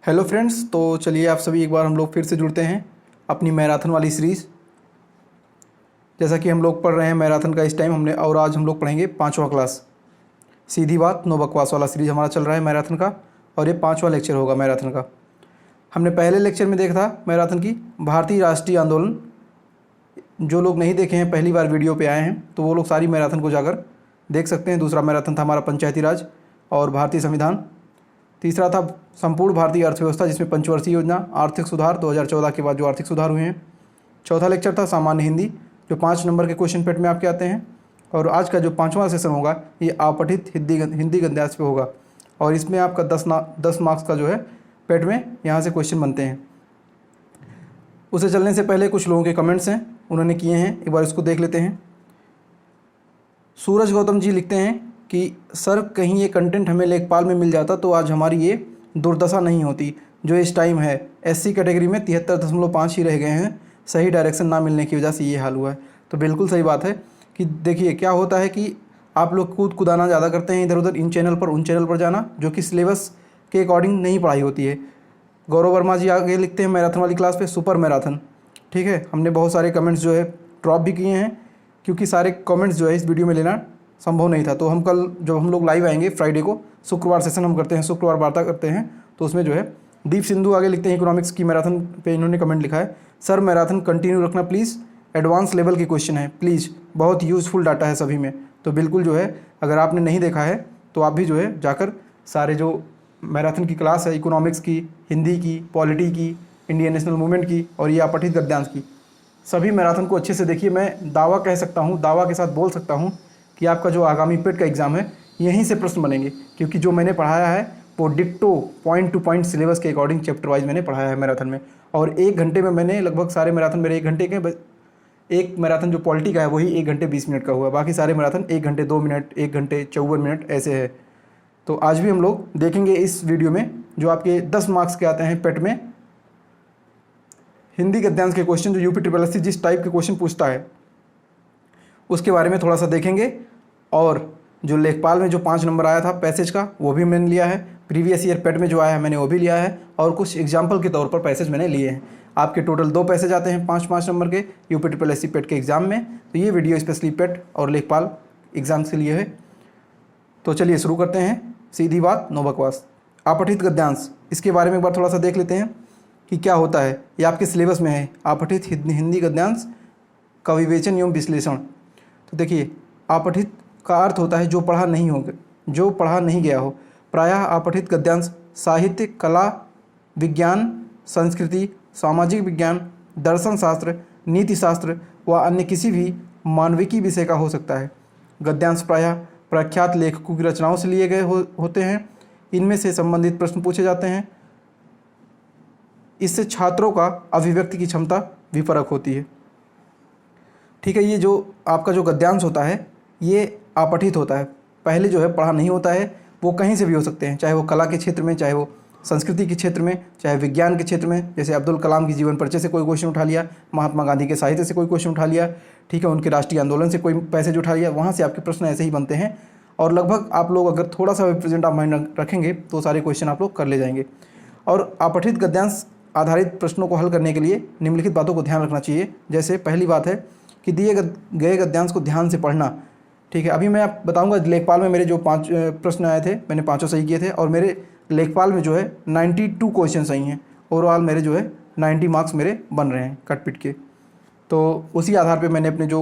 Hello friends, तो चलिए आप सभी एक बार हम लोग फिर से जुड़ते हैं अपनी मैराथन वाली सीरीज़। जैसा कि हम लोग पढ़ रहे हैं मैराथन का इस टाइम हमने, और आज हम लोग पढ़ेंगे 5वां क्लास। सीधी बात नो बकवास वाला सीरीज़ हमारा चल रहा है मैराथन का, और ये 5वां लेक्चर होगा मैराथन का। हमने पहले लेक्चर में देखा था मैराथन की भारतीय राष्ट्रीय आंदोलन। जो लोग नहीं देखे हैं, पहली बार वीडियो पे आए हैं, तो वो लोग सारी मैराथन को जाकर देख सकते हैं। दूसरा मैराथन था हमारा पंचायती राज और भारतीय संविधान। तीसरा था संपूर्ण भारतीय अर्थव्यवस्था, जिसमें पंचवर्षीय योजना, आर्थिक सुधार 2014 के बाद जो आर्थिक सुधार हुए हैं। चौथा लेक्चर था सामान्य हिंदी, जो 5 नंबर के क्वेश्चन पेट में आपके आते हैं। और आज का जो 5वां सेशन होगा ये अपठित हिंदी गद्यांश पे होगा, और इसमें आपका 10 मार्क्स का जो है पेट में यहाँ से क्वेश्चन बनते हैं। उसे चलने से पहले कुछ लोगों के कमेंट्स हैं, उन्होंने किए हैं, एक बार इसको देख लेते हैं। सूरज गौतम जी लिखते हैं कि सर कहीं ये कंटेंट हमें लेखपाल में मिल जाता तो आज हमारी ये दुर्दशा नहीं होती जो इस टाइम है। एससी कैटेगरी में 73.5 ही रह गए हैं, सही डायरेक्शन ना मिलने की वजह से ये हाल हुआ है। तो बिल्कुल सही बात है कि देखिए क्या होता है कि आप लोग कूद कुदाना ज़्यादा करते हैं इधर उधर, इन चैनल पर उन चैनल पर जाना, जो कि सिलेबस के अकॉर्डिंग नहीं पढ़ाई होती है। गौरव वर्मा जी आगे लिखते हैं मैराथन वाली क्लास पे सुपर मैराथन। ठीक है, हमने बहुत सारे कमेंट्स जो है ड्रॉप भी किए हैं, क्योंकि सारे कमेंट्स जो है इस वीडियो में लेना संभव नहीं था। तो हम कल जब हम लोग लाइव आएंगे फ्राइडे को, शुक्रवार सेशन हम करते हैं, शुक्रवार वार्ता करते हैं, तो उसमें जो है दीप सिंधु आगे लिखते हैं इकोनॉमिक्स की मैराथन पे, इन्होंने कमेंट लिखा है सर मैराथन कंटिन्यू रखना प्लीज़, एडवांस लेवल के क्वेश्चन है प्लीज़, बहुत यूज़फुल डाटा है सभी में। तो बिल्कुल जो है अगर आपने नहीं देखा है तो आप भी जो है जाकर सारे जो मैराथन की क्लास है इकोनॉमिक्स की, हिंदी की, पॉलिटी की, इंडियन नेशनल मूवमेंट की और ये अपठित गद्यांश की, सभी मैराथन को अच्छे से देखिए। मैं दावा कह सकता हूँ, दावा के साथ बोल सकता हूँ कि आपका जो आगामी पेट का एग्ज़ाम है यहीं से प्रश्न बनेंगे, क्योंकि जो मैंने पढ़ाया है वो ditto point two point syllabus के अकॉर्डिंग चैप्टर वाइज मैंने पढ़ाया है मैराथन में। और 1 घंटे में मैंने लगभग सारे मैराथन मेरे 1 घंटे के, एक मैराथन जो पॉलिटी का है वही 1 घंटे 20 मिनट का हुआ, बाकी सारे मैराथन 1 घंटे 2 मिनट, 1 घंटे 54 मिनट ऐसे है। तो आज भी हम लोग देखेंगे इस वीडियो में जो आपके 10 मार्क्स के आते हैं पेट में हिंदी गद्यांश के क्वेश्चन, जो यूपी SSC जिस टाइप के क्वेश्चन पूछता है उसके बारे में थोड़ा सा देखेंगे। और जो लेखपाल में जो 5 नंबर आया था पैसेज का वो भी मैंने लिया है, प्रीवियस ईयर पेट में जो आया है मैंने वो भी लिया है, और कुछ एग्जाम्पल के तौर पर पैसेज मैंने लिए हैं। आपके टोटल 2 पैसेज आते हैं 5-5 नंबर के यूपी SSC पेट के एग्ज़ाम में। तो ये वीडियो स्पेशली पेट और लेखपाल एग्जाम्स के लिए है। तो चलिए शुरू करते हैं, सीधी बात नो बकवास। अपठित गद्यांश, इसके बारे में एक बार थोड़ा सा देख लेते हैं कि क्या होता है। ये आपके सिलेबस में है, अपठित हिंदी गद्यांश का विवेचन एवं विश्लेषण। तो देखिए अपठित का अर्थ होता है जो पढ़ा नहीं हो, जो पढ़ा नहीं गया हो। प्रायः अपठित गद्यांश साहित्य, कला, विज्ञान, संस्कृति, सामाजिक विज्ञान, दर्शन शास्त्र, नीति शास्त्र व अन्य किसी भी मानविकी विषय का हो सकता है। गद्यांश प्रायः प्रख्यात लेखकों की रचनाओं से लिए गए होते हैं। इनमें से संबंधित प्रश्न पूछे जाते हैं। इससे छात्रों का अभिव्यक्ति की क्षमता भी परख होती है। ठीक है, ये जो आपका जो गद्यांश होता है ये अपठित होता है। पहले जो है पढ़ा नहीं होता है, वो कहीं से भी हो सकते हैं, चाहे वो कला के क्षेत्र में, चाहे वो संस्कृति के क्षेत्र में, चाहे विज्ञान के क्षेत्र में। जैसे अब्दुल कलाम की जीवन परिचय से कोई क्वेश्चन उठा लिया, महात्मा गांधी के साहित्य से कोई क्वेश्चन उठा लिया, ठीक है, उनके राष्ट्रीय आंदोलन से कोई पैसेज उठा लिया, वहाँ से आपके प्रश्न ऐसे ही बनते हैं। और लगभग आप लोग अगर थोड़ा सा प्रेजेंट ऑफ माइंड रखेंगे तो सारे क्वेश्चन आप लोग कर ले जाएंगे। और अपठित गद्यांश आधारित प्रश्नों को हल करने के लिए निम्नलिखित बातों को ध्यान रखना चाहिए। जैसे पहली बात है कि दिए गए गद्यांश को ध्यान से पढ़ना। ठीक है, अभी मैं आप बताऊंगा लेखपाल में मेरे जो 5 प्रश्न आए थे मैंने 5 सही किए थे, और मेरे लेखपाल में जो है 92 क्वेश्चन सही हैं। ओवरऑल मेरे जो है 90 मार्क्स मेरे बन रहे हैं कट पिट के। तो उसी आधार पे मैंने अपने जो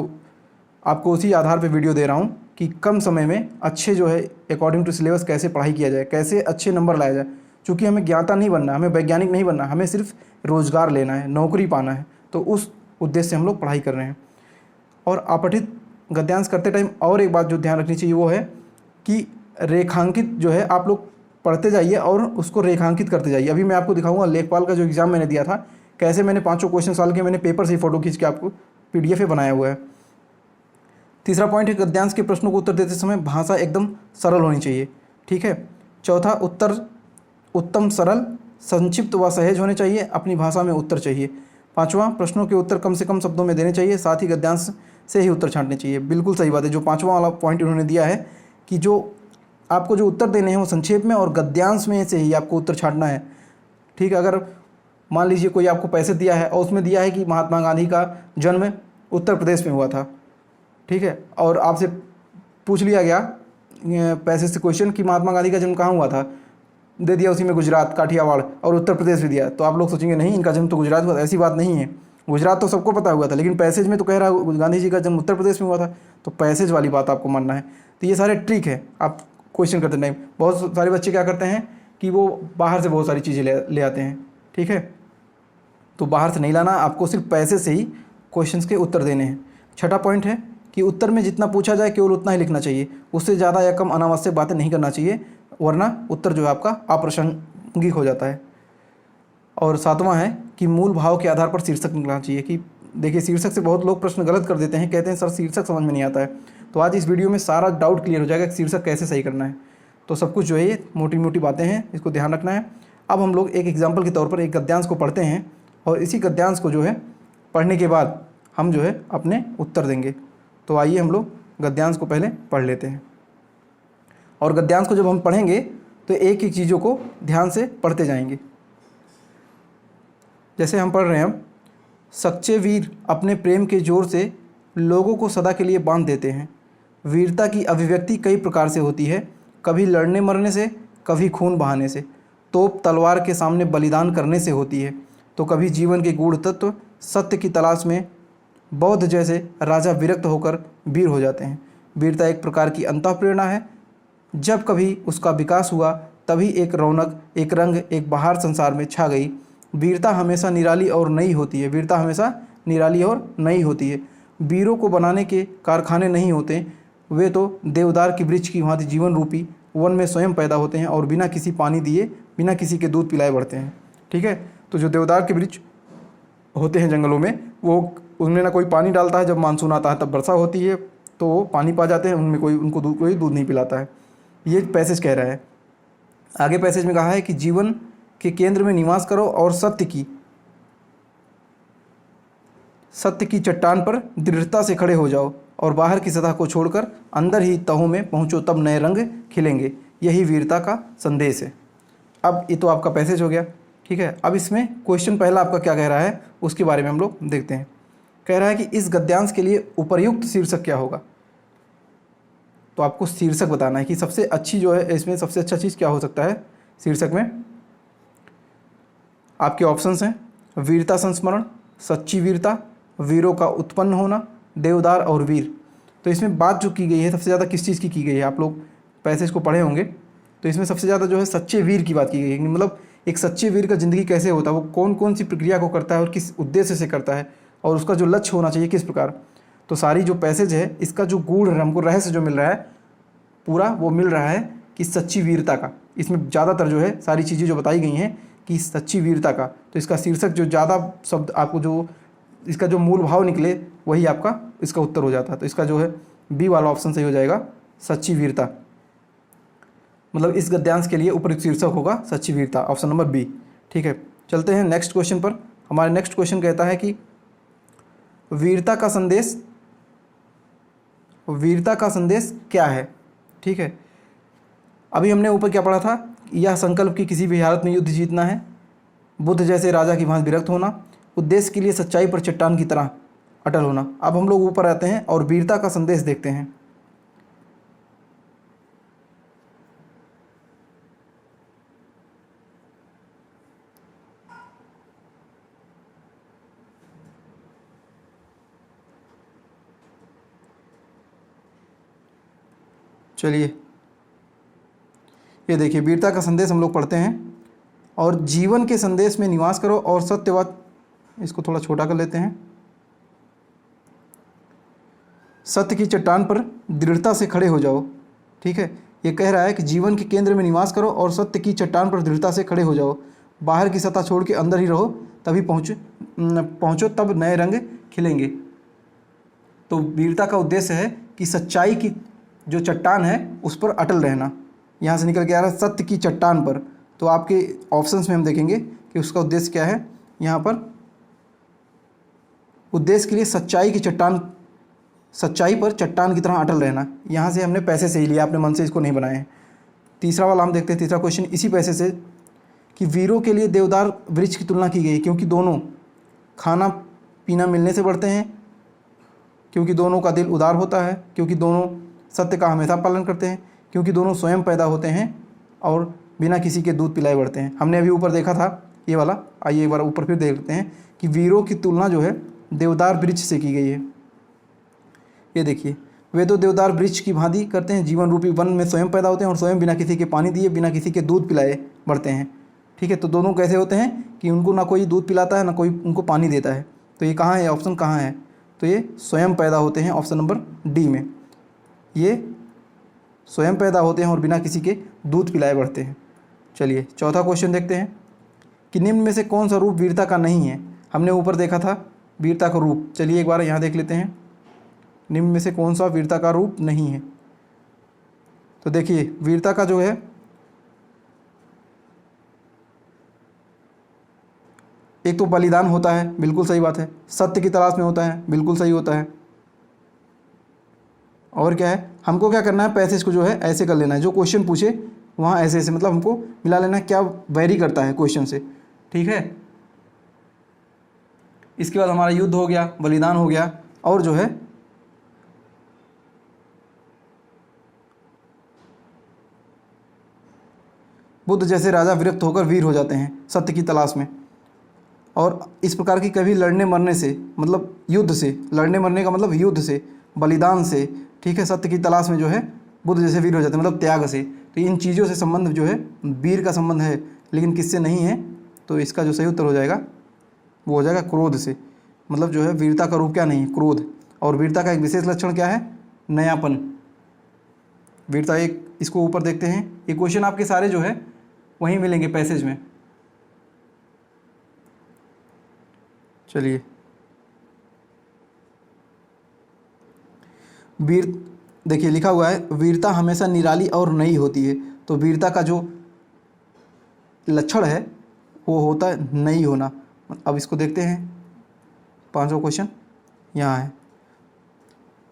आपको उसी आधार पे वीडियो दे रहा हूँ कि कम समय में अच्छे जो है अकॉर्डिंग टू सिलेबस कैसे पढ़ाई किया जाए, कैसे अच्छे नंबर लाया जाए। चूँकि हमें ज्ञाता नहीं बनना, हमें वैज्ञानिक नहीं बनना, हमें सिर्फ रोज़गार लेना है, नौकरी पाना है। तो उस उद्देश्य से हम लोग पढ़ाई कर रहे हैं। और अपठित गद्यांश करते टाइम और एक बात जो ध्यान रखनी चाहिए वो है कि रेखांकित जो है आप लोग पढ़ते जाइए और उसको रेखांकित करते जाइए। अभी मैं आपको दिखाऊंगा लेखपाल का जो एग्ज़ाम मैंने दिया था कैसे मैंने 5 क्वेश्चन सॉल्व किए, मैंने पेपर से ही फ़ोटो खींच के आपको PDF में बनाया हुआ है। तीसरा पॉइंट है गद्यांश के प्रश्नों को उत्तर देते समय भाषा एकदम सरल होनी चाहिए। ठीक है। चौथा, उत्तर उत्तम सरल, संक्षिप्त व सहज होने चाहिए, अपनी भाषा में उत्तर चाहिए। 5वां, प्रश्नों के उत्तर कम से कम शब्दों में देने चाहिए, साथ ही गद्यांश से ही उत्तर छांटने चाहिए। बिल्कुल सही बात है, जो 5वां वाला पॉइंट उन्होंने दिया है कि जो आपको जो उत्तर देने हैं वो संक्षेप में और गद्यांश में से ही आपको उत्तर छांटना है। ठीक है, अगर मान लीजिए कोई आपको पैसे दिया है और उसमें दिया है कि महात्मा गांधी का जन्म उत्तर प्रदेश में हुआ था, ठीक है, और आपसे पूछ लिया गया पैसे से क्वेश्चन कि महात्मा गांधी का जन्म कहाँ हुआ था, दे दिया उसी में गुजरात, काठियावाड़ और उत्तर प्रदेश भी दिया, तो आप लोग सोचेंगे नहीं इनका जन्म तो गुजरात हुआ था। ऐसी बात नहीं है, गुजरात तो सबको पता हुआ था, लेकिन पैसेज में तो कह रहा है गांधी जी का जन्म उत्तर प्रदेश में हुआ था, तो पैसेज वाली बात आपको मानना है। तो ये सारे ट्रिक है आप क्वेश्चन करते टाइम। बहुत सारे बच्चे क्या करते हैं कि वो बाहर से बहुत सारी चीज़ें ले आते हैं, ठीक है, तो बाहर से नहीं लाना, आपको सिर्फ पैसे से ही क्वेश्चंस के उत्तर देने हैं। छठा पॉइंट है कि उत्तर में जितना पूछा जाए केवल उतना ही लिखना चाहिए, उससे ज़्यादा या कम अनावश्यक बातें नहीं करना चाहिए, वरना उत्तर जो है आपका अप्रासंगिक हो जाता है। और सातवां है कि मूल भाव के आधार पर शीर्षक निकलना चाहिए। कि देखिए शीर्षक से बहुत लोग प्रश्न गलत कर देते हैं, कहते हैं सर शीर्षक समझ में नहीं आता है, तो आज इस वीडियो में सारा डाउट क्लियर हो जाएगा कि शीर्षक कैसे सही करना है। तो सब कुछ जो है ये मोटी मोटी बातें हैं, इसको ध्यान रखना है। अब हम लोग एक एग्जाम्पल के तौर पर एक गद्यांश को पढ़ते हैं और इसी गद्यांश को जो है पढ़ने के बाद हम जो है अपने उत्तर देंगे। तो आइए हम लोग गद्यांश को पहले पढ़ लेते हैं। और गद्यांश को जब हम पढ़ेंगे तो एक एक चीज़ों को ध्यान से पढ़ते जाएंगे। जैसे हम पढ़ रहे हैं, सच्चे वीर अपने प्रेम के जोर से लोगों को सदा के लिए बांध देते हैं। वीरता की अभिव्यक्ति कई प्रकार से होती है, कभी लड़ने मरने से, कभी खून बहाने से, तोप तलवार के सामने बलिदान करने से होती है, तो कभी जीवन के गूढ़ तत्व सत्य की तलाश में बौद्ध जैसे राजा विरक्त होकर वीर हो जाते हैं। वीरता एक प्रकार की अंतःप्रेरणा है, जब कभी उसका विकास हुआ तभी एक रौनक, एक रंग, एक बहार संसार में छा गई। वीरता हमेशा निराली और नई होती है। वीरता हमेशा निराली और नई होती है। वीरों को बनाने के कारखाने नहीं होते, वे तो देवदार की वृक्ष की भांति जीवन रूपी वन में स्वयं पैदा होते हैं और बिना किसी पानी दिए, बिना किसी के दूध पिलाए बढ़ते हैं। ठीक है, तो जो देवदार के वृक्ष होते हैं जंगलों में, वो उनमें ना कोई पानी डालता है, जब मानसून आता है तब वर्षा होती है तो वो पानी पा जाते हैं, उनमें कोई दूध नहीं पिलाता है। ये पैसेज कह रहा है। आगे पैसेज में कहा है कि जीवन के केंद्र में निवास करो और सत्य की चट्टान पर दृढ़ता से खड़े हो जाओ और बाहर की सतह को छोड़कर अंदर ही तहों में पहुंचो, तब नए रंग खिलेंगे। यही वीरता का संदेश है। अब ये तो आपका पैसेज हो गया, ठीक है। अब इसमें क्वेश्चन पहला आपका क्या कह रहा है उसके बारे में हम लोग देखते हैं। कह रहा है कि इस गद्यांश के लिए उपर्युक्त शीर्षक क्या होगा। तो आपको शीर्षक बताना है कि सबसे अच्छी जो है इसमें सबसे अच्छा चीज़ क्या हो सकता है। शीर्षक में आपके ऑप्शंस हैं वीरता संस्मरण, सच्ची वीरता, वीरों का उत्पन्न होना, देवदार और वीर। तो इसमें बात जो की गई है सबसे ज़्यादा किस चीज़ की गई है, आप लोग पैसेज को पढ़े होंगे तो इसमें सबसे ज़्यादा जो है सच्चे वीर की बात की गई है। मतलब एक सच्चे वीर का ज़िंदगी कैसे होता है, वो कौन कौन सी प्रक्रिया को करता है और किस उद्देश्य से करता है और उसका जो लक्ष्य होना चाहिए किस प्रकार। तो सारी जो पैसेज है इसका जो गूढ़ हमको रहस्य जो मिल रहा है पूरा वो मिल रहा है कि सच्ची वीरता का। इसमें ज़्यादातर जो है सारी चीज़ें जो बताई गई हैं कि सच्ची वीरता का। तो इसका शीर्षक जो ज़्यादा शब्द आपको जो इसका जो मूल भाव निकले वही आपका इसका उत्तर हो जाता है। तो इसका जो है बी वाला ऑप्शन सही हो जाएगा, सच्ची वीरता। मतलब इस गद्यांश के लिए उपयुक्त शीर्षक होगा सच्ची वीरता, ऑप्शन नंबर बी। ठीक है, चलते हैं नेक्स्ट क्वेश्चन पर। हमारा नेक्स्ट क्वेश्चन कहता है कि वीरता का संदेश क्या है। ठीक है, अभी हमने ऊपर क्या पढ़ा था, यह संकल्प कि किसी भी हालत में युद्ध जीतना है, बुद्ध जैसे राजा की भांति विरक्त होना, उद्देश्य के लिए सच्चाई पर चट्टान की तरह अटल होना। अब हम लोग ऊपर आते हैं और वीरता का संदेश देखते हैं। चलिए ये देखिए, वीरता का संदेश हम लोग पढ़ते हैं। और जीवन के संदेश में निवास करो और सत्यवाद, इसको थोड़ा छोटा कर लेते हैं। सत्य की चट्टान पर दृढ़ता से खड़े हो जाओ। ठीक है, ये कह रहा है कि जीवन के केंद्र में निवास करो और सत्य की चट्टान पर दृढ़ता से खड़े हो जाओ, बाहर की सतह छोड़ के अंदर ही रहो, तभी पहुँचो तब नए रंग खिलेंगे। तो वीरता का उद्देश्य है कि सच्चाई की जो चट्टान है उस पर अटल रहना। यहाँ से निकल के आ रहा है सत्य की चट्टान पर। तो आपके ऑप्शंस में हम देखेंगे कि उसका उद्देश्य क्या है। यहाँ पर उद्देश्य के लिए सच्चाई पर चट्टान की तरह अटल रहना। यहाँ से हमने पैसे से ही लिया, अपने मन से इसको नहीं बनाए हैं। तीसरा वाला हम देखते हैं, तीसरा क्वेश्चन इसी पैसे से कि वीरों के लिए देवदार वृक्ष की तुलना की गई, क्योंकि दोनों खाना पीना मिलने से बढ़ते हैं, क्योंकि दोनों का दिल उदार होता है, क्योंकि दोनों सत्य का हमेशा पालन करते हैं, क्योंकि दोनों स्वयं पैदा होते हैं और बिना किसी के दूध पिलाए बढ़ते हैं। हमने अभी ऊपर देखा था ये वाला, आइए एक बार ऊपर फिर देख लेते हैं कि वीरों की तुलना जो है देवदार वृक्ष से की गई है। ये देखिए, वे तो देवदार वृक्ष की भांति करते हैं, जीवन रूपी वन में स्वयं पैदा होते हैं और स्वयं बिना किसी के पानी दिए, बिना किसी के दूध पिलाए बढ़ते हैं। ठीक है, तो दोनों कैसे होते हैं कि उनको ना कोई दूध पिलाता है ना कोई उनको पानी देता है। तो ये कहाँ है, ऑप्शन कहाँ है, तो ये स्वयं पैदा होते हैं, ऑप्शन नंबर डी में। ये स्वयं पैदा होते हैं और बिना किसी के दूध पिलाए बढ़ते हैं। चलिए चौथा क्वेश्चन देखते हैं कि निम्न में से कौन सा रूप वीरता का नहीं है। हमने ऊपर देखा था वीरता का रूप, चलिए एक बार यहाँ देख लेते हैं निम्न में से कौन सा वीरता का रूप नहीं है। तो देखिए वीरता का जो है एक तो बलिदान होता है, बिल्कुल सही बात है। सत्य की तलाश में होता है, बिल्कुल सही होता है। और क्या है, हमको क्या करना है, पैसेज को जो है ऐसे कर लेना है, जो क्वेश्चन पूछे वहाँ ऐसे ऐसे मतलब हमको मिला लेना है, क्या वेरी करता है क्वेश्चन से। ठीक है, इसके बाद हमारा युद्ध हो गया, बलिदान हो गया, और जो है बुद्ध जैसे राजा विरक्त होकर वीर हो जाते हैं सत्य की तलाश में। और इस प्रकार की कभी लड़ने मरने से, मतलब युद्ध से, लड़ने मरने का मतलब युद्ध से, बलिदान से, ठीक है, सत्य की तलाश में जो है बुद्ध जैसे वीर हो जाते हैं, मतलब त्याग से। तो इन चीज़ों से संबंध जो है वीर का संबंध है, लेकिन किससे नहीं है, तो इसका जो सही उत्तर हो जाएगा वो हो जाएगा क्रोध से। मतलब जो है वीरता का रूप क्या नहीं है, क्रोध। और वीरता का एक विशेष लक्षण क्या है, नयापन। वीरता एक, इसको ऊपर देखते हैं, ये क्वेश्चन आपके सारे जो है वहीं मिलेंगे पैसेज में। चलिए वीर, देखिए लिखा हुआ है वीरता हमेशा निराली और नई होती है। तो वीरता का जो लक्षण है वो होता है नई होना। अब इसको देखते हैं, पांचवा क्वेश्चन यहाँ है।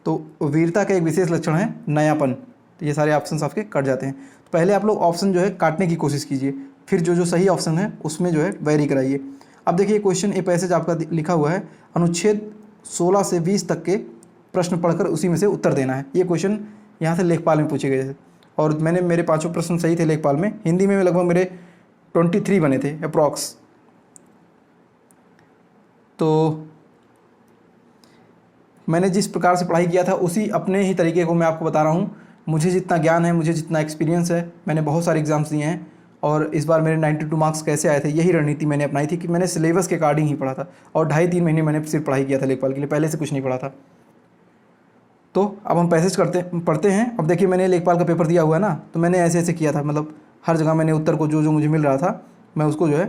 तो वीरता का एक विशेष लक्षण है नयापन। तो ये सारे ऑप्शंस आपके कट जाते हैं। तो पहले आप लोग ऑप्शन जो है काटने की कोशिश कीजिए, फिर जो जो सही ऑप्शन है उसमें जो है वेरी कराइए। अब देखिए क्वेश्चन, ये पैसेज आपका लिखा हुआ है, अनुच्छेद 16 से 20 तक के प्रश्न पढ़कर उसी में से उत्तर देना है। ये क्वेश्चन यहाँ से लेखपाल में पूछे गए थे, और मेरे पांचों प्रश्न सही थे लेखपाल में। हिंदी में लगभग मेरे 23 बने थे अप्रॉक्स। तो मैंने जिस प्रकार से पढ़ाई किया था उसी अपने ही तरीके को मैं आपको बता रहा हूँ। मुझे जितना ज्ञान है, मुझे जितना एक्सपीरियंस है, मैंने बहुत सारे एग्जाम्स दिए हैं, और इस बार मेरे 92 मार्क्स कैसे आए थे, यही रणनीति मैंने अपनाई थी कि मैंने सिलेबस के अकॉर्डिंग ही पढ़ा था। और 2.5-3 महीने मैंने सिर्फ पढ़ाई किया था लेखपाल के लिए, पहले से कुछ नहीं पढ़ा था। तो अब हम पैसेज पढ़ते हैं। अब देखिए मैंने लेखपाल का पेपर दिया हुआ है ना, तो मैंने ऐसे ऐसे किया था, मतलब हर जगह मैंने उत्तर को जो जो मुझे मिल रहा था मैं उसको जो है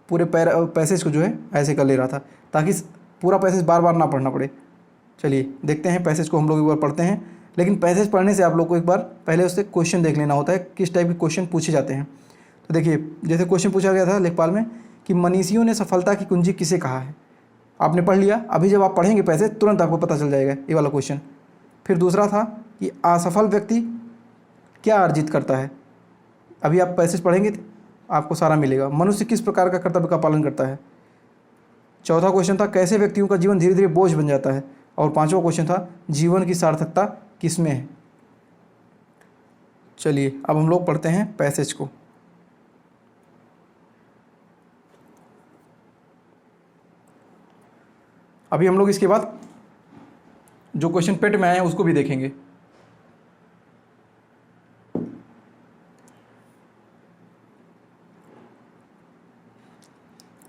पूरे पैसेज को जो है ऐसे कर ले रहा था, ताकि पूरा पैसेज बार बार ना पढ़ना पड़े। चलिए देखते हैं पैसेज को, हम लोग एक बार पढ़ते हैं। लेकिन पैसेज पढ़ने से आप लोग को एक बार पहले उससे क्वेश्चन देख लेना होता है, किस टाइप के क्वेश्चन पूछे जाते हैं। तो देखिए जैसे क्वेश्चन पूछा गया था लेखपाल में कि मनीषियों ने सफलता की कुंजी किसे कहा है। आपने पढ़ लिया, अभी जब आप पढ़ेंगे पैसेज तुरंत आपको पता चल जाएगा ये वाला क्वेश्चन। फिर दूसरा था कि असफल व्यक्ति क्या अर्जित करता है। अभी आप पैसेज पढ़ेंगे तो आपको सारा मिलेगा। मनुष्य किस प्रकार का कर्तव्य का पालन करता है। चौथा क्वेश्चन था कैसे व्यक्तियों का जीवन धीरे धीरे बोझ बन जाता है। और पांचवा क्वेश्चन था जीवन की सार्थकता किसमें है। चलिए अब हम लोग पढ़ते हैं पैसेज को। अभी हम लोग इसके बाद जो क्वेश्चन पेट में आए हैं उसको भी देखेंगे।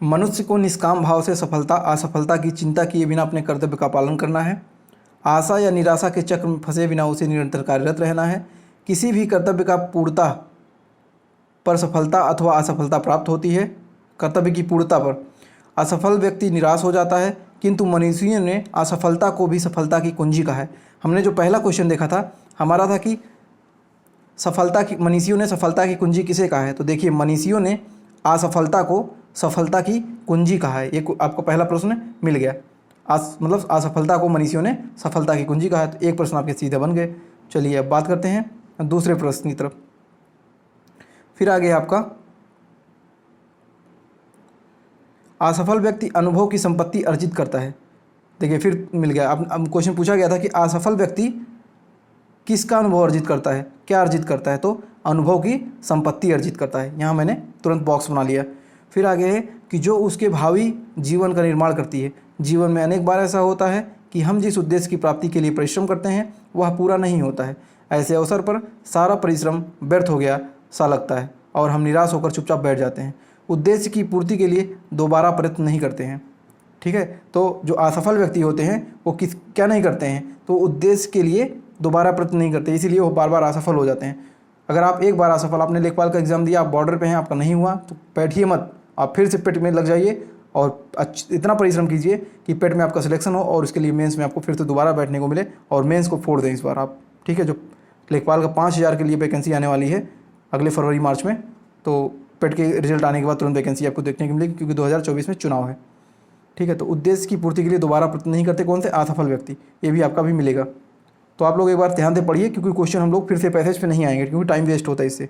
मनुष्य को निष्काम भाव से सफलता असफलता की चिंता किए बिना अपने कर्तव्य का पालन करना है। आशा या निराशा के चक्र में फंसे बिना उसे निरंतर कार्यरत रहना है। किसी भी कर्तव्य का पूर्णता पर सफलता अथवा असफलता प्राप्त होती है। कर्तव्य की पूर्णता पर असफल व्यक्ति निराश हो जाता है, किंतु मनीषियों ने असफलता को भी सफलता की कुंजी कहा है। हमने जो पहला क्वेश्चन देखा था हमारा था कि मनीषियों ने सफलता की कुंजी किसे कहा है। तो देखिए मनीषियों ने असफलता को सफलता की कुंजी कहा है। ये आपको पहला प्रश्न मिल गया। मतलब असफलता को मनीषियों ने सफलता की कुंजी कहा है, तो एक प्रश्न आपके सीधे बन गए। चलिए अब बात करते हैं दूसरे प्रश्न की तरफ। फिर आ गया आपका असफल व्यक्ति अनुभव की संपत्ति अर्जित करता है। देखिए फिर मिल गया। अब क्वेश्चन पूछा गया था कि असफल व्यक्ति किसका अनुभव अर्जित करता है, क्या अर्जित करता है, तो अनुभव की संपत्ति अर्जित करता है। यहाँ मैंने तुरंत बॉक्स बना लिया। फिर आगे है कि जो उसके भावी जीवन का निर्माण करती है। जीवन में अनेक बार ऐसा होता है कि हम जिस उद्देश्य की प्राप्ति के लिए परिश्रम करते हैं वह पूरा नहीं होता है। ऐसे अवसर पर सारा परिश्रम व्यर्थ हो गया सा लगता है और हम निराश होकर चुपचाप बैठ जाते हैं। उद्देश्य की पूर्ति के लिए दोबारा प्रयत्न नहीं करते हैं। ठीक है, तो जो असफल व्यक्ति होते हैं वो क्या नहीं करते हैं, तो उद्देश्य के लिए दोबारा प्रयत्न नहीं करते, इसीलिए वो बार बार असफल हो जाते हैं। अगर आप एक बार असफल, आपने लेखपाल का एग्जाम दिया, आप बॉर्डर पे हैं, आपका नहीं हुआ, तो बैठिए मत, आप फिर से पेट में लग जाइए और इतना परिश्रम कीजिए कि पेट में आपका सिलेक्शन हो और उसके लिए मेंस में आपको फिर से दोबारा बैठने को मिले और मेंस को फोड़ दें इस बार आप। ठीक है, जो लेखपाल का 5000 के लिए वैकेंसी आने वाली है अगले फरवरी मार्च में, तो पेट के रिजल्ट आने के बाद तुरंत वैकेंसी आपको देखने को मिलेगी, क्योंकि 2024 में चुनाव है। ठीक है, तो उद्देश्य की पूर्ति के लिए दोबारा प्रयत्न नहीं करते कौन से, असफल व्यक्ति, ये भी आपका भी मिलेगा। तो आप लोग एक बार ध्यान से पढ़िए, क्योंकि क्वेश्चन हम लोग फिर से पैसेज पे नहीं आएंगे, क्योंकि टाइम वेस्ट होता है इससे।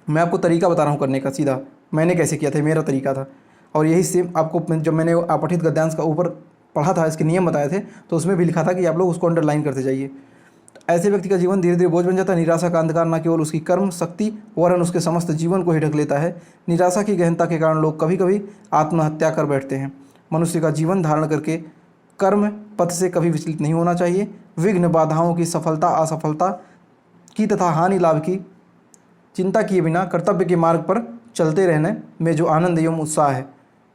मैं आपको तरीका बता रहा हूँ करने का, सीधा मैंने कैसे किया था, मेरा तरीका था। और यही सेम आपको जब मैंने अपठित गद्यांश का ऊपर पढ़ा था, इसके नियम बताए थे, तो उसमें भी लिखा था कि आप लोग उसको अंडरलाइन करते जाइए। तो ऐसे व्यक्ति का जीवन धीरे धीरे बोझ बन जाता है। निराशा का अंधकार न केवल उसकी कर्म शक्ति वरन उसके समस्त जीवन को ही ढक लेता है। निराशा की गहनता के कारण लोग कभी कभी आत्महत्या कर बैठते हैं। मनुष्य का जीवन धारण करके कर्म पथ से कभी विचलित नहीं होना चाहिए। विघ्न बाधाओं की सफलता असफलता की तथा हानि लाभ की चिंता किए बिना कर्तव्य के मार्ग पर चलते रहने में जो आनंद एवं उत्साह है।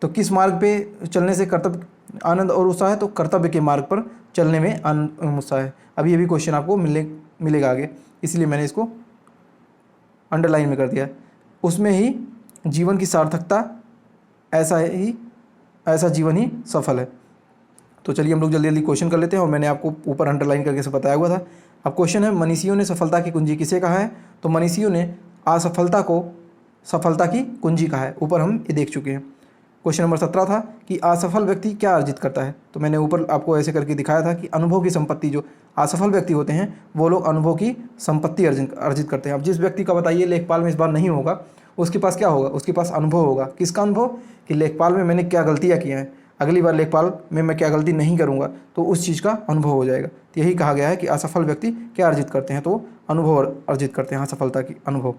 तो किस मार्ग पे चलने से कर्तव्य आनंद और उत्साह है, तो कर्तव्य के मार्ग पर चलने में आनंद एवं उत्साह है। अभी ये भी क्वेश्चन आपको मिलेगा आगे, इसलिए मैंने इसको अंडरलाइन में कर दिया। उसमें ही जीवन की सार्थकता, ऐसा जीवन ही सफल है। तो चलिए हम लोग जल्दी जल्दी क्वेश्चन कर लेते हैं, और मैंने आपको ऊपर अंडरलाइन करके सब बताया हुआ था। अब क्वेश्चन है, मनीषियों ने सफलता की कुंजी किसे कहा है, तो मनीषियों ने असफलता को सफलता की कुंजी कहा है। ऊपर हम ये देख चुके हैं। क्वेश्चन नंबर 17 था कि असफल व्यक्ति क्या अर्जित करता है, तो मैंने ऊपर आपको ऐसे करके दिखाया था कि अनुभव की संपत्ति, जो असफल व्यक्ति होते हैं वो लोग अनुभव की संपत्ति अर्जित करते हैं। अब जिस व्यक्ति का बताइए लेखपाल में इस बार नहीं होगा, उसके पास क्या होगा, उसके पास अनुभव होगा। किसका अनुभव, कि लेखपाल में मैंने क्या गलतियाँ की हैं, अगली बार लेखपाल में मैं क्या गलती नहीं करूँगा, तो उस चीज़ का अनुभव हो जाएगा। तो यही कहा गया है कि असफल व्यक्ति क्या अर्जित करते हैं, तो अनुभव अर्जित करते हैं, असफलता की अनुभव।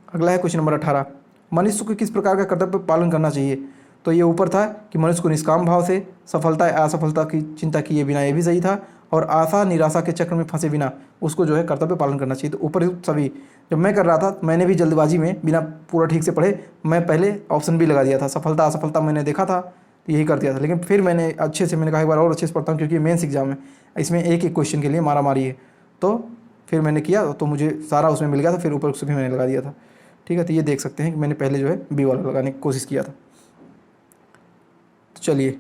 अगला है क्वेश्चन नंबर 18, मनुष्य को किस प्रकार का कर्तव्य पालन करना चाहिए, तो ये ऊपर था कि मनुष्य को निष्काम भाव से सफलता या असफलता की चिंता किए बिना, ये भी सही था, और आशा निराशा के चक्र में फंसे बिना उसको जो है कर्तव्य पालन करना चाहिए। तो ऊपर सभी जब मैं कर रहा था, मैंने भी जल्दबाजी में बिना पूरा ठीक से पढ़े मैं पहले ऑप्शन भी लगा दिया था, सफलता असफलता मैंने देखा था तो यही कर दिया था। लेकिन फिर मैंने अच्छे से, मैंने कहा एक बार और अच्छे से पढ़ता हूँ, क्योंकि मेंस एग्जाम है, इसमें एक एक क्वेश्चन के लिए मारा मारी है। तो फिर मैंने किया तो मुझे सारा उसमें मिल गया था, फिर ऊपर उससे भी मैंने लगा दिया था। ठीक है, तो ये देख सकते हैं कि मैंने पहले जो है बी वाला लगाने की कोशिश किया था। तो चलिए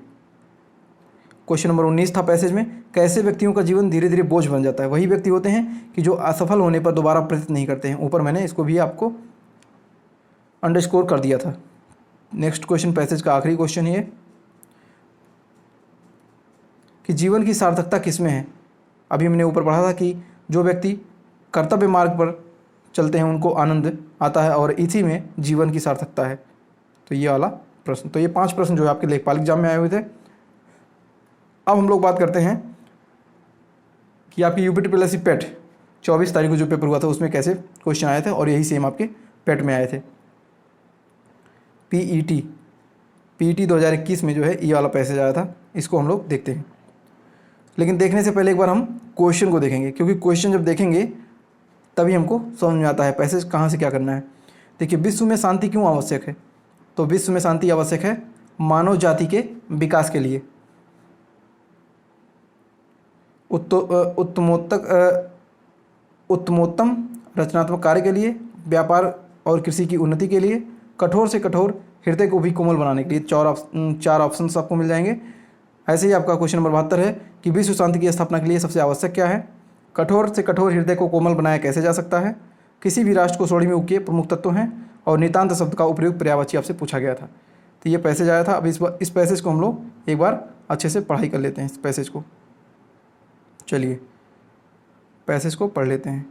क्वेश्चन नंबर 19 था पैसेज में, कैसे व्यक्तियों का जीवन धीरे धीरे बोझ बन जाता है। वही व्यक्ति होते हैं कि जो असफल होने पर दोबारा प्रयत्न नहीं करते हैं। ऊपर मैंने इसको भी आपको अंडरस्कोर कर दिया था। नेक्स्ट क्वेश्चन पैसेज का आखिरी क्वेश्चन है कि जीवन की सार्थकता किसमें है। अभी हमने ऊपर पढ़ा था कि जो व्यक्ति कर्तव्य मार्ग पर चलते हैं उनको आनंद आता है, और इसी में जीवन की सार्थकता है। तो ये वाला प्रश्न, तो ये 5 प्रश्न जो है आपके लेखपाल एग्जाम में आए हुए थे। अब हम लोग बात करते हैं कि आपकी यूपी पेट 24 तारीख को जो पेपर हुआ था उसमें कैसे क्वेश्चन आए थे, और यही सेम आपके पेट में आए थे। पीईटी 2021 में जो है ये वाला पैसेज आया था, इसको हम लोग देखते हैं। लेकिन देखने से पहले एक बार हम क्वेश्चन को देखेंगे, क्योंकि क्वेश्चन जब देखेंगे तभी हमको समझ में आता है पैसेज कहाँ से क्या करना है। देखिए, विश्व में शांति क्यों आवश्यक है, तो विश्व में शांति आवश्यक है मानव जाति के विकास के लिए, उत्तमोत्तम रचनात्मक कार्य के लिए, व्यापार और कृषि की उन्नति के लिए, कठोर से कठोर हृदय को भी कोमल बनाने के लिए। 4 ऑप्शन आपको मिल जाएंगे। ऐसे ही आपका क्वेश्चन नंबर 72 है कि विश्व शांति की स्थापना के लिए सबसे आवश्यक क्या है, कठोर से कठोर हृदय को कोमल बनाया कैसे जा सकता है, किसी भी राष्ट्र को सोड़ी में उके प्रमुख तत्व हैं, और नितांत शब्द का उपयोग पर्यायवाची आपसे पूछा गया था। तो ये पैसेज आया था। अब इस पैसेज को हम लोग एक बार अच्छे से पढ़ाई कर लेते हैं। इस पैसेज को चलिए पैसेज को पढ़ लेते हैं।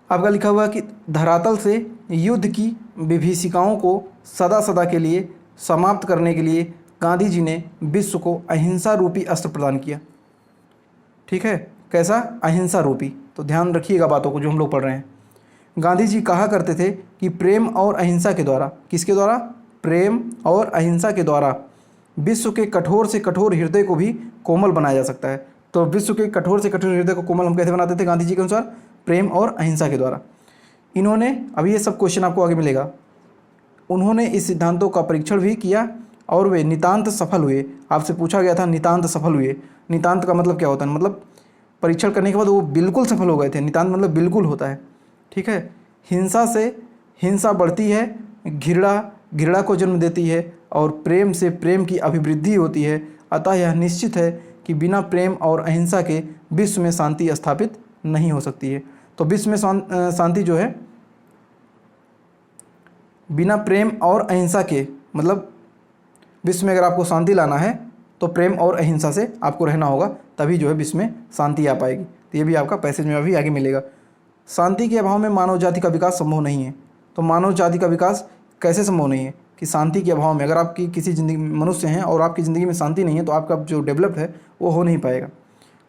आपका लिखा हुआ है कि धरातल से युद्ध की विभीषिकाओं को सदा सदा के लिए समाप्त करने के लिए गांधी जी ने विश्व को अहिंसा रूपी अस्त्र प्रदान किया। ठीक है, कैसा? अहिंसा रूपी। तो ध्यान रखिएगा बातों को जो हम लोग पढ़ रहे हैं। गांधी जी कहा करते थे कि प्रेम और अहिंसा के द्वारा, किसके द्वारा? प्रेम और अहिंसा के द्वारा विश्व के कठोर से कठोर हृदय को भी कोमल बनाया जा सकता है। तो विश्व के कठोर से कठोर हृदय को कोमल हम कैसे बनाते थे गांधी जी के अनुसार? प्रेम और अहिंसा के द्वारा। इन्होंने, अभी ये सब क्वेश्चन आपको आगे मिलेगा, उन्होंने इस सिद्धांतों का परीक्षण भी किया और वे नितांत सफल हुए। आपसे पूछा गया था नितांत सफल हुए। नितांत का मतलब क्या होता है? मतलब परीक्षण करने के बाद वो बिल्कुल सफल हो गए थे। नितांत मतलब बिल्कुल होता है। ठीक है, हिंसा से हिंसा बढ़ती है, घृणा को जन्म देती है और प्रेम से प्रेम की अभिवृद्धि होती है। अतः यह निश्चित है कि बिना प्रेम और अहिंसा के विश्व में शांति स्थापित नहीं हो सकती है। तो विश्व में शांति जो है बिना प्रेम और अहिंसा के, मतलब विश्व में अगर आपको शांति लाना है तो प्रेम और अहिंसा से आपको रहना होगा, तभी जो है विश्व में शांति आ पाएगी। तो ये भी आपका पैसेज में अभी आगे मिलेगा। शांति के अभाव में मानव जाति का विकास संभव नहीं है। तो मानव जाति का विकास कैसे संभव नहीं है? कि शांति के अभाव में, अगर आपकी किसी ज़िंदगी मनुष्य हैं और आपकी ज़िंदगी में शांति नहीं है तो आपका जो डेवलप है वो हो नहीं पाएगा।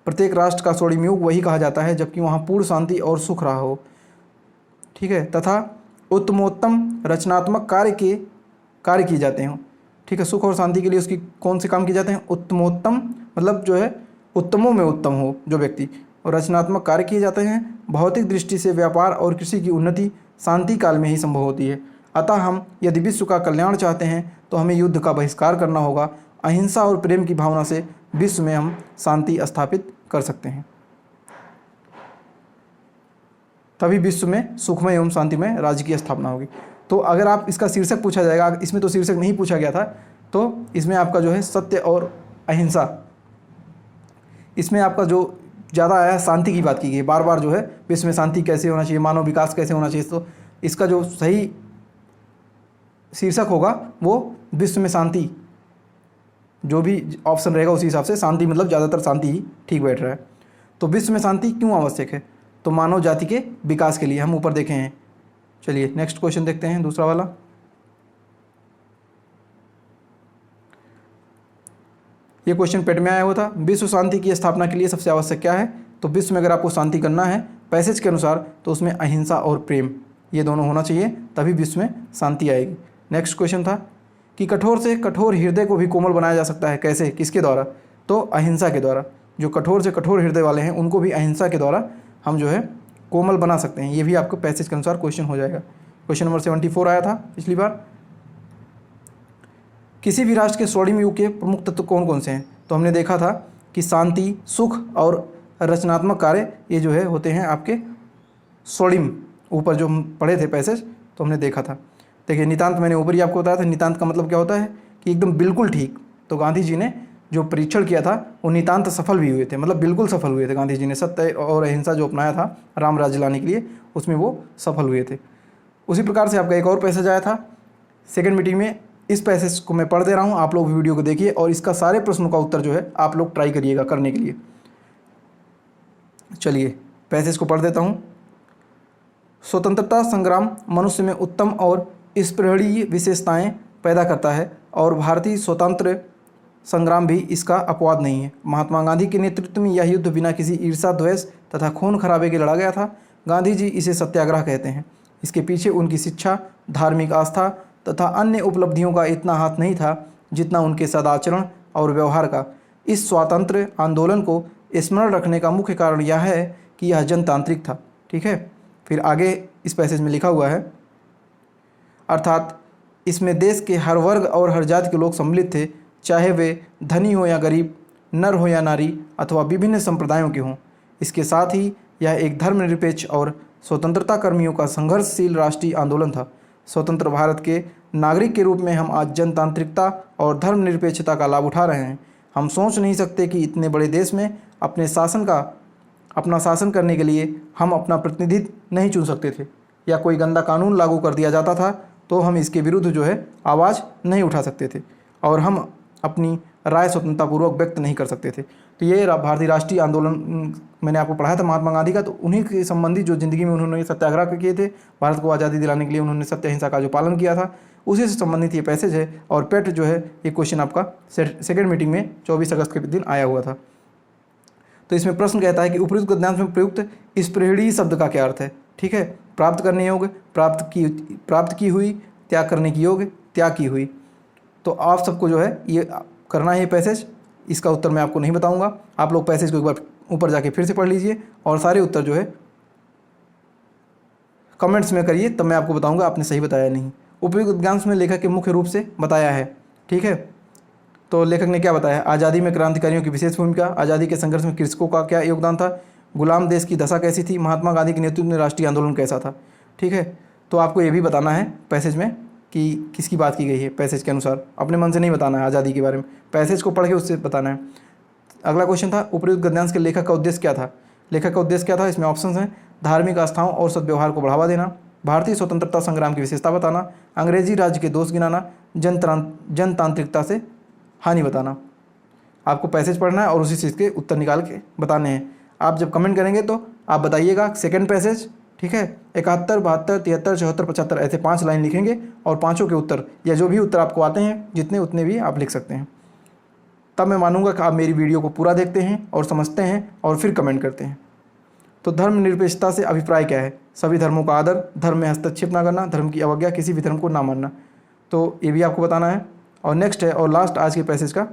प्रत्येक राष्ट्र का स्वर्णिम युग वही कहा जाता है जबकि वहाँ पूर्ण शांति और सुख रहा हो। ठीक है, तथा उत्तमोत्तम रचनात्मक कार्य किए जाते हैं। ठीक है, सुख और शांति के लिए उसकी कौन से काम किए जाते हैं? उत्तमोत्तम मतलब जो है उत्तमों में उत्तम हो जो व्यक्ति, और रचनात्मक कार्य किए जाते हैं। भौतिक दृष्टि से व्यापार और कृषि की उन्नति शांति काल में ही संभव होती है। अतः हम यदि विश्व का कल्याण चाहते हैं तो हमें युद्ध का बहिष्कार करना होगा। अहिंसा और प्रेम की भावना से विश्व में हम शांति स्थापित कर सकते हैं, तभी विश्व में सुखमय एवं शांतिमय राज्य की स्थापना होगी। तो अगर आप इसका शीर्षक पूछा जाएगा, इसमें तो शीर्षक नहीं पूछा गया था, तो इसमें आपका जो है सत्य और अहिंसा, इसमें आपका जो ज़्यादा आया शांति की बात की गई। बार बार जो है विश्व में शांति कैसे होना चाहिए, मानव विकास कैसे होना चाहिए। तो इसका जो सही शीर्षक होगा वो विश्व में शांति, जो भी ऑप्शन रहेगा उसी हिसाब से। शांति मतलब ज़्यादातर शांति ही ठीक बैठ रहा है। तो विश्व में शांति क्यों आवश्यक है? तो मानव जाति के विकास के लिए। हम ऊपर देखे हैं। चलिए नेक्स्ट क्वेश्चन देखते हैं, दूसरा वाला। ये क्वेश्चन पेट में आया हुआ था। विश्व शांति की स्थापना के लिए सबसे आवश्यक क्या है? तो विश्व में अगर आपको शांति करना है पैसेज के अनुसार तो उसमें अहिंसा और प्रेम ये दोनों होना चाहिए, तभी विश्व में शांति आएगी। नेक्स्ट क्वेश्चन था कि कठोर से कठोर हृदय को भी कोमल बनाया जा सकता है। कैसे? किसके द्वारा? तो अहिंसा के द्वारा। जो कठोर से कठोर हृदय वाले हैं उनको भी अहिंसा के द्वारा हम जो है कोमल बना सकते हैं। ये भी आपको पैसेज के अनुसार क्वेश्चन हो जाएगा। क्वेश्चन नंबर 74 आया था पिछली बार। किसी भी राष्ट्र के स्वर्णिम युग के प्रमुख तत्व कौन कौन से हैं? तो हमने देखा था कि शांति, सुख और रचनात्मक कार्य ये जो है होते हैं आपके स्वर्णिम। ऊपर जो हम पढ़े थे पैसेज तो हमने देखा था। देखिए नितांत मैंने ऊपर ही आपको बताया था। नितांत का मतलब क्या होता है? कि एकदम बिल्कुल ठीक। तो गांधी जी ने जो परीक्षण किया था वो नितांत सफल भी हुए थे, मतलब बिल्कुल सफल हुए थे। गांधी जी ने सत्य और अहिंसा जो अपनाया था राम राज्य लाने के लिए, उसमें वो सफल हुए थे। उसी प्रकार से आपका एक और पैसेज आया था सेकेंड मीटिंग में। इस पैसेज को मैं पढ़ दे रहा हूँ, आप लोग वीडियो को देखिए और इसका सारे प्रश्नों का उत्तर जो है आप लोग ट्राई करिएगा करने के लिए। चलिए पैसेज को पढ़ देता हूँ। स्वतंत्रता संग्राम मनुष्य में उत्तम और स्पृहणीय विशेषताएं पैदा करता है और भारतीय स्वतंत्र संग्राम भी इसका अपवाद नहीं है। महात्मा गांधी के नेतृत्व में यह युद्ध बिना किसी ईर्षा, द्वेष तथा खून खराबे के लड़ा गया था। गांधी जी इसे सत्याग्रह कहते हैं। इसके पीछे उनकी शिक्षा, धार्मिक आस्था तथा अन्य उपलब्धियों का इतना हाथ नहीं था जितना उनके सदाचरण और व्यवहार का। इस स्वातंत्र्य आंदोलन को स्मरण रखने का मुख्य कारण यह है कि यह जनतांत्रिक था। ठीक है, फिर आगे इस पैसेज में लिखा हुआ है, अर्थात इसमें देश के हर वर्ग और हर जाति के लोग सम्मिलित थे, चाहे वे धनी हो या गरीब, नर हो या नारी अथवा विभिन्न संप्रदायों के हों। इसके साथ ही यह एक धर्मनिरपेक्ष और स्वतंत्रता कर्मियों का संघर्षशील राष्ट्रीय आंदोलन था। स्वतंत्र भारत के नागरिक के रूप में हम आज जनतांत्रिकता और धर्मनिरपेक्षता का लाभ उठा रहे हैं। हम सोच नहीं सकते कि इतने बड़े देश में अपना शासन करने के लिए हम अपना प्रतिनिधित्व नहीं चुन सकते थे, या कोई गंदा कानून लागू कर दिया जाता था तो हम इसके विरुद्ध जो है आवाज़ नहीं उठा सकते थे, और हम अपनी राय स्वतंत्रतापूर्वक व्यक्त नहीं कर सकते थे। तो ये भारतीय राष्ट्रीय आंदोलन मैंने आपको पढ़ाया था महात्मा गांधी का, तो उन्हीं के संबंधी जो ज़िंदगी में उन्होंने सत्याग्रह किए थे, भारत को आज़ादी दिलाने के लिए उन्होंने सत्य अहिंसा का जो पालन किया था, उसी से संबंधित ये पैसेज है। और पेट जो है ये क्वेश्चन आपका सेकेंड मीटिंग में 24 अगस्त के दिन आया हुआ था। तो इसमें प्रश्न कहता है कि उपयुक्त गद्यांश में प्रयुक्त स्पृहणीय शब्द का क्या अर्थ है। ठीक है, प्राप्त करने योग्य, प्राप्त की हुई, त्याग करने की योग्य, त्याग की हुई। तो आप सबको जो है ये करना है पैसेज। इसका उत्तर मैं आपको नहीं बताऊंगा, आप लोग पैसेज को एक बार ऊपर जाके फिर से पढ़ लीजिए और सारे उत्तर जो है कमेंट्स में करिए, तब मैं आपको बताऊंगा आपने सही बताया नहीं। उपयुक्त गद्यांश में लेखक के मुख्य रूप से बताया है। ठीक है, तो लेखक ने क्या बताया, आज़ादी में क्रांतिकारियों की विशेष भूमिका, आज़ादी के संघर्ष में कृषकों का क्या योगदान था, गुलाम देश की दशा कैसी थी, महात्मा गांधी के नेतृत्व में राष्ट्रीय आंदोलन कैसा था। ठीक है, तो आपको ये भी बताना है पैसेज में कि किसकी बात की गई है। पैसेज के अनुसार अपने मन से नहीं बताना है आज़ादी के बारे में, पैसेज को पढ़ के उससे बताना है। अगला क्वेश्चन था उपयुक्त गद्यांश के लेखक का उद्देश्य क्या था। लेखक का उद्देश्य क्या था, इसमें ऑप्शन हैं धार्मिक आस्थाओं और सद्व्यवहार को बढ़ावा देना, भारतीय स्वतंत्रता संग्राम की विशेषता बताना, अंग्रेजी राज्य के दोष गिनाना, जनतांत्रिकता से हानि बताना। आपको पैसेज पढ़ना है और उसी चीज़ के उत्तर निकाल के बताने हैं। आप जब कमेंट करेंगे तो आप बताइएगा सेकंड पैसेज। ठीक है, 71, 72, 73, 74, 75 ऐसे 5 लाइन लिखेंगे और पाँचों के उत्तर या जो भी उत्तर आपको आते हैं जितने उतने भी आप लिख सकते हैं। तब मैं मानूंगा कि आप मेरी वीडियो को पूरा देखते हैं और समझते हैं और फिर कमेंट करते हैं। तो धर्मनिरपेक्षता से अभिप्राय क्या है, सभी धर्मों का आदर, धर्म में हस्तक्षेप ना करना, धर्म की अवज्ञा, किसी भी धर्म को ना मानना। तो ये भी आपको बताना है। और नेक्स्ट है और लास्ट आज के पैसेज का,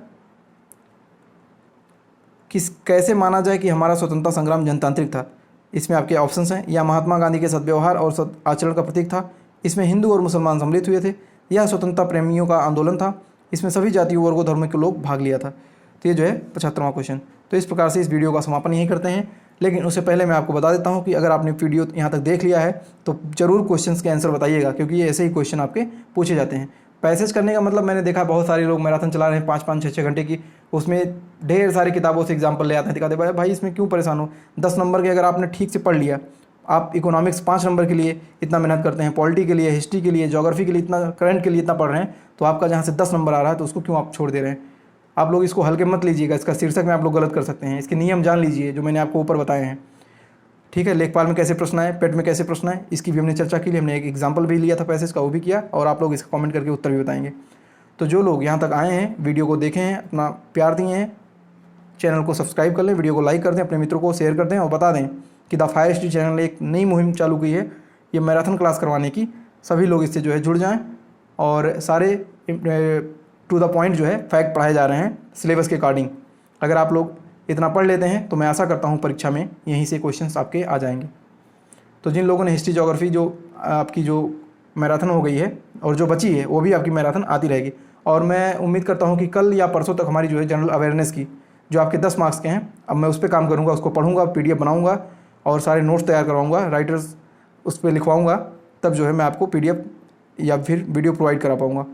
कैसे माना जाए कि हमारा स्वतंत्रता संग्राम जनतांत्रिक था। इसमें आपके ऑप्शंस हैं, या महात्मा गांधी के सद्व्यवहार और सद आचरण का प्रतीक था, इसमें हिंदू और मुसलमान सम्मिलित हुए थे, यह स्वतंत्रता प्रेमियों का आंदोलन था, इसमें सभी जातियों वर्गों धर्म के लोग भाग लिया था। तो ये जो है 75वां क्वेश्चन। तो इस प्रकार से इस वीडियो का समापन यही करते हैं। लेकिन उससे पहले मैं आपको बता देता हूँ कि अगर आपने वीडियो यहाँ तक देख लिया है तो ज़रूर क्वेश्चंस के आंसर बताइएगा, क्योंकि ये ऐसे ही क्वेश्चन आपके पूछे जाते हैं। पैसेज करने का मतलब मैंने देखा बहुत सारे लोग मैराथन चला रहे हैं 5-5, 6-6 घंटे की, उसमें ढेर सारी किताबों से एग्जाम्पल ले आते हैं, दिखाते भाई इसमें क्यों परेशान हो। 10 नंबर के अगर आपने ठीक से पढ़ लिया, आप इकोनॉमिक्स 5 नंबर के लिए इतना मेहनत करते हैं, पॉलिटी के लिए, हिस्ट्री के लिए, ज्योग्राफी के लिए इतना, करंट के लिए इतना पढ़ रहे हैं, तो आपका जहाँ से 10 नंबर आ रहा है तो उसको क्यों आप छोड़ दे रहे हैं। आप लोग इसको हल्के मत लीजिएगा, इसका शीर्षक में आप लोग गलत कर सकते हैं, इसके नियम जान लीजिए जो मैंने आपको ऊपर बताए हैं। ठीक है, लेखपाल में कैसे प्रश्न आए, पेट में कैसे प्रश्न आए, इसकी भी हमने चर्चा की, हमने एक एग्जाम्पल भी लिया था पैसेज का, वो भी किया, और आप लोग इसका कमेंट करके उत्तर भी बताएंगे। तो जो लोग यहाँ तक आए हैं, वीडियो को देखे हैं, अपना प्यार दिए हैं, चैनल को सब्सक्राइब कर लें, वीडियो को लाइक कर दें, अपने मित्रों को शेयर कर दें और बता दें कि द फायर स्ट्रीट चैनल ने एक नई मुहिम चालू की है, ये मैराथन क्लास करवाने की। सभी लोग इससे जो है जुड़ जाएं और सारे टू द पॉइंट जो है फैक्ट पढ़ाए जा रहे हैं सिलेबस के अकॉर्डिंग। अगर आप लोग इतना पढ़ लेते हैं तो मैं आशा करता हूँ परीक्षा में यहीं से क्वेश्चंस आपके आ जाएंगे। तो जिन लोगों ने हिस्ट्री ज्योग्राफी जो आपकी जो मैराथन हो गई है और जो बची है वो भी आपकी मैराथन आती रहेगी। और मैं उम्मीद करता हूँ कि कल या परसों तक हमारी जो है जनरल अवेयरनेस की जो आपके 10 मार्क्स के हैं, अब मैं उस पर काम करूँगा, उसको पढ़ूँगा, PDF बनाऊँगा और सारे नोट्स तैयार करवाऊँगा, राइटर्स उस पर लिखवाऊँगा, तब जो है मैं आपको PDF या फिर वीडियो प्रोवाइड करा पाऊँगा।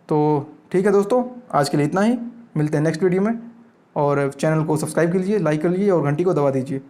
तो ठीक है दोस्तों, आज के लिए इतना ही, मिलते हैं नेक्स्ट वीडियो में। और चैनल को सब्सक्राइब कीजिए, लाइक कर लीजिए और घंटी को दबा दीजिए।